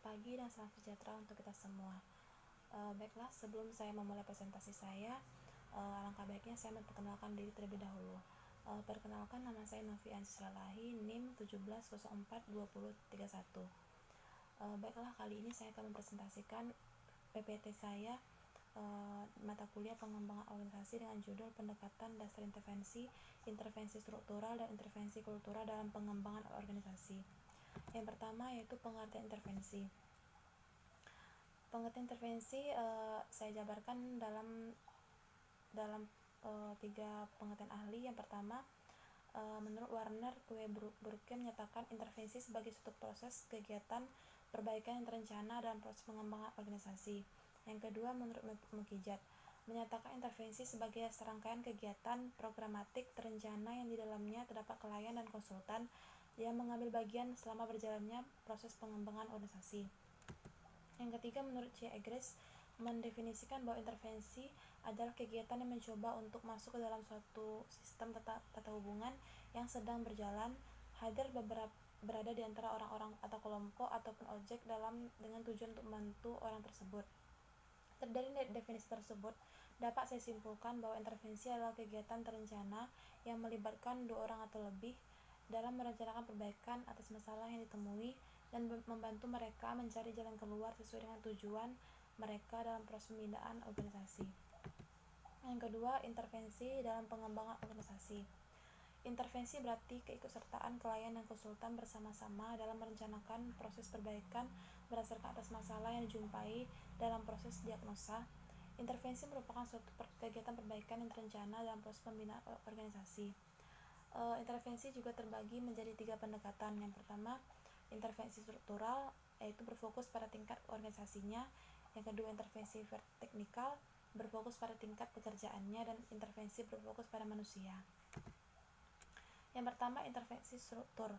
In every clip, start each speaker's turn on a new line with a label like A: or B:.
A: pagi dan salam sejahtera untuk kita semua. Baiklah, sebelum saya memulai presentasi saya, alangkah baiknya saya memperkenalkan diri terlebih dahulu. Perkenalkan, nama saya Novi Ansislalahi, NIM 17042031. Baiklah, kali ini saya akan mempresentasikan PPT saya, mata kuliah pengembangan organisasi dengan judul pendekatan dasar intervensi, intervensi struktural, dan intervensi kultural dalam pengembangan organisasi. Yang pertama yaitu pengertian intervensi. Pengertian intervensi saya jabarkan dalam 3 pengertian ahli. Yang pertama, menurut Warner Burke menyatakan intervensi sebagai suatu proses kegiatan perbaikan yang terencana dalam proses pengembangan organisasi. Yang kedua, menurut Mukijat menyatakan intervensi sebagai serangkaian kegiatan programatik terencana yang di dalamnya terdapat klien dan konsultan yang mengambil bagian selama berjalannya proses pengembangan organisasi. Yang ketiga, menurut C. Eggers mendefinisikan bahwa intervensi adalah kegiatan yang mencoba untuk masuk ke dalam suatu sistem tata hubungan yang sedang berjalan, hadir berada di antara orang-orang atau kelompok ataupun objek dengan tujuan untuk membantu orang tersebut. Dari definisi tersebut, dapat saya simpulkan bahwa intervensi adalah kegiatan terencana yang melibatkan 2 orang atau lebih dalam merencanakan perbaikan atas masalah yang ditemui dan membantu mereka mencari jalan keluar sesuai dengan tujuan mereka dalam proses pembinaan organisasi. Yang kedua, intervensi dalam pengembangan organisasi. Intervensi berarti keikutsertaan klien dan konsultan bersama-sama dalam merencanakan proses perbaikan berdasarkan atas masalah yang dijumpai dalam proses diagnosa. Intervensi merupakan suatu kegiatan perbaikan yang terencana dalam proses pembinaan organisasi. Intervensi juga terbagi menjadi 3 pendekatan. Yang pertama, intervensi struktural, yaitu berfokus pada tingkat organisasinya. Yang kedua, intervensi teknikal, berfokus pada tingkat pekerjaannya, dan intervensi berfokus pada manusia. Yang pertama, intervensi struktur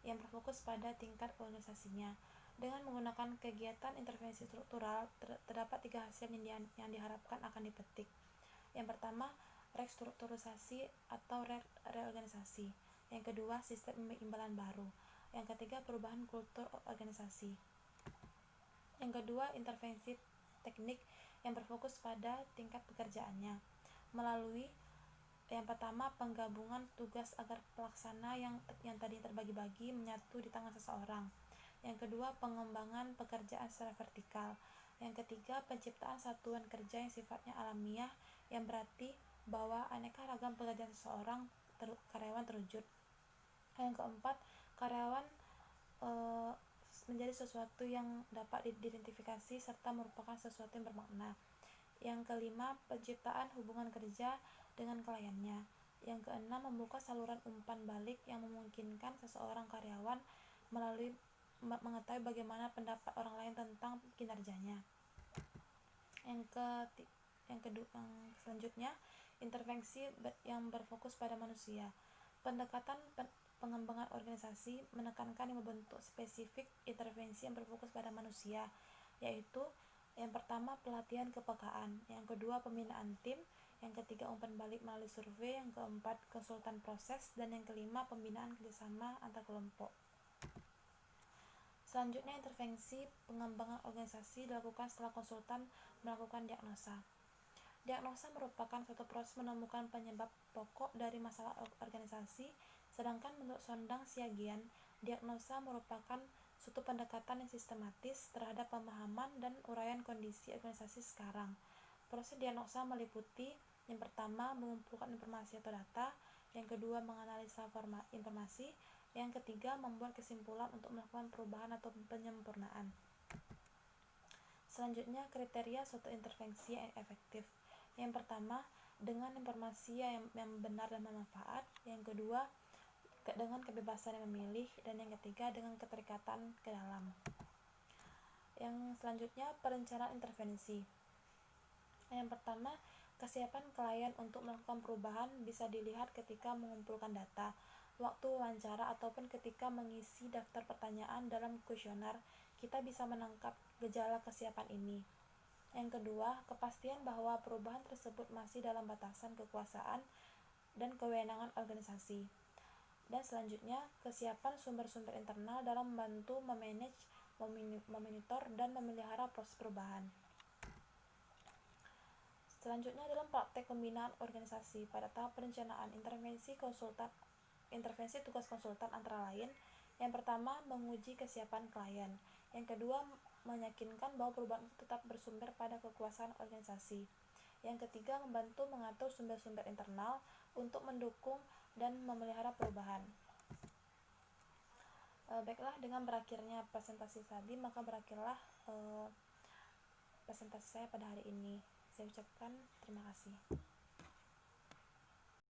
A: yang berfokus pada tingkat organisasinya. Dengan menggunakan kegiatan intervensi struktural, terdapat 3 hasil yang diharapkan akan dipetik. Yang pertama, restrukturisasi atau reorganisasi. Yang kedua, sistem imbalan baru. Yang ketiga, perubahan kultur organisasi. Yang kedua, intervensi teknik yang berfokus pada tingkat pekerjaannya melalui yang pertama, penggabungan tugas agar pelaksana yang tadi terbagi-bagi menyatu di tangan seseorang. Yang kedua, pengembangan pekerjaan secara vertikal. Yang ketiga, penciptaan satuan kerja yang sifatnya alamiah, yang berarti bahwa aneka ragam pekerjaan seseorang karyawan terwujud. Yang keempat, karyawan menjadi sesuatu yang dapat diidentifikasi serta merupakan sesuatu yang bermakna. Yang kelima, penciptaan hubungan kerja dengan kliennya. Yang keenam, membuka saluran umpan balik yang memungkinkan seseorang karyawan melalui mengetahui bagaimana pendapat orang lain tentang kinerjanya. Selanjutnya, intervensi yang berfokus pada manusia. Pendekatan pengembangan organisasi menekankan 5 bentuk spesifik intervensi yang berfokus pada manusia, yaitu yang pertama, pelatihan kepekaan. Yang kedua, pembinaan tim. Yang ketiga, umpan balik melalui survei. Yang keempat, konsultan proses. Dan yang kelima, pembinaan kerjasama antar kelompok. Selanjutnya, intervensi pengembangan organisasi dilakukan setelah konsultan melakukan diagnosa. Diagnosa merupakan suatu proses menemukan penyebab pokok dari masalah organisasi, sedangkan menurut Sondang Siagian, diagnosa merupakan suatu pendekatan yang sistematis terhadap pemahaman dan uraian kondisi organisasi sekarang. Proses diagnosa meliputi yang pertama, mengumpulkan informasi atau data. Yang kedua, menganalisa informasi. Yang ketiga, membuat kesimpulan untuk melakukan perubahan atau penyempurnaan. Selanjutnya, kriteria suatu intervensi yang efektif. Yang pertama, dengan informasi yang benar dan bermanfaat. Yang kedua, dengan kebebasan yang memilih. Dan yang ketiga, dengan keterikatan ke dalam. Yang selanjutnya, perencanaan intervensi. Yang pertama, kesiapan klien untuk melakukan perubahan bisa dilihat ketika mengumpulkan data, waktu wawancara, ataupun ketika mengisi daftar pertanyaan dalam kuesioner. Kita bisa menangkap gejala kesiapan ini. Yang kedua, kepastian bahwa perubahan tersebut masih dalam batasan kekuasaan dan kewenangan organisasi. Dan selanjutnya, kesiapan sumber-sumber internal dalam membantu memanage memonitor dan memelihara proses perubahan. Selanjutnya dalam praktek pembinaan organisasi pada tahap perencanaan intervensi tugas konsultan antara lain: yang pertama, menguji kesiapan klien; yang kedua, meyakinkan bahwa perubahan itu tetap bersumber pada kekuasaan organisasi; yang ketiga, membantu mengatur sumber-sumber internal untuk mendukung dan memelihara perubahan. Baiklah, dengan berakhirnya presentasi tadi, maka berakhirlah presentasi saya pada hari ini. Saya ucapkan terima kasih.